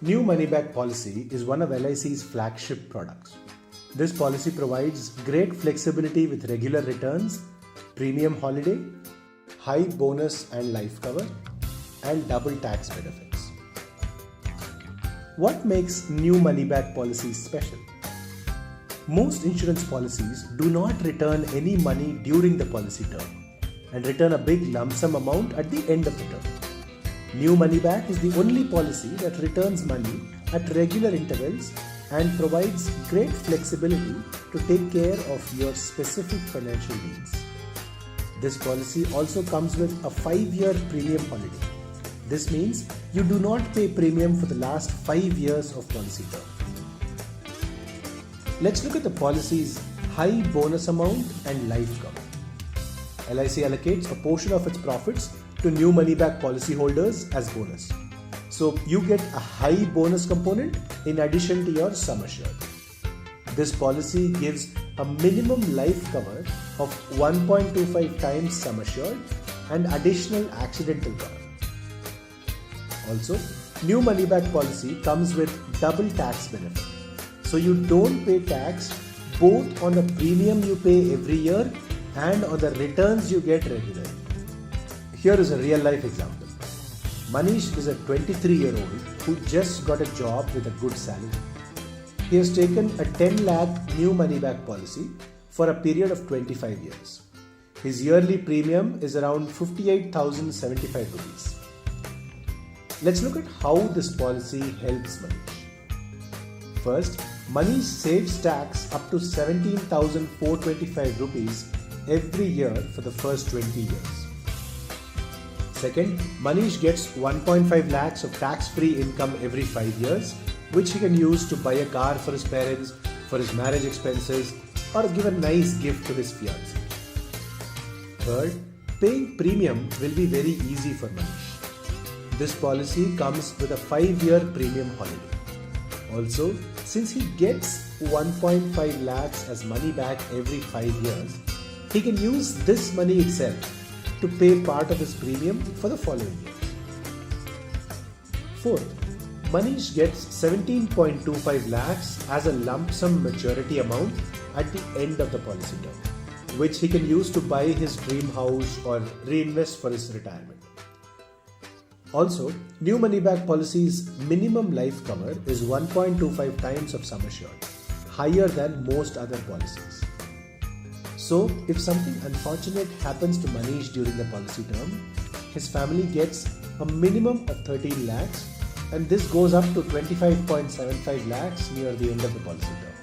New Money Back Policy is one of LIC's flagship products. This policy provides great flexibility with regular returns, premium holiday, high bonus and life cover, and double tax benefits. What makes New Money Back policies special? Most insurance policies do not return any money during the policy term and return a big lump sum amount at the end of the term. New Money Back is the only policy that returns money at regular intervals and provides great flexibility to take care of your specific financial needs. This policy also comes with a 5-year premium holiday. This means you do not pay premium for the last 5 years of policy term. Let's look at the policy's high bonus amount and life cover. LIC allocates a portion of its profits to New Money Back policyholders as bonus. So you get a high bonus component in addition to your sum assured. This policy gives a minimum life cover of 1.25 times sum assured and additional accidental cover. Also, New Money Back policy comes with double tax benefit. So you don't pay tax both on the premium you pay every year and on the returns you get regularly. Here is a real life example. Manish is a 23-year-old who just got a job with a good salary. He has taken a 10 lakh New Money Back policy for a period of 25 years. His yearly premium is around 58,075 rupees. Let's look at how this policy helps Manish. First, Manish saves tax up to 17,425 rupees every year for the first 20 years. Second, Manish gets 1.5 lakhs of tax-free income every 5 years, which he can use to buy a car for his parents, for his marriage expenses, or give a nice gift to his fiancée. Third, paying premium will be very easy for Manish. This policy comes with a 5-year premium holiday. Also, since he gets 1.5 lakhs as money back every 5 years, he can use this money itself to pay part of his premium for the following years. Fourth, Manish gets 17.25 lakhs as a lump sum maturity amount at the end of the policy term, which he can use to buy his dream house or reinvest for his retirement. Also, New Money Back policy's minimum life cover is 1.25 times of sum assured, higher than most other policies. So, if something unfortunate happens to Manish during the policy term, his family gets a minimum of 13 lakhs and this goes up to 25.75 lakhs near the end of the policy term.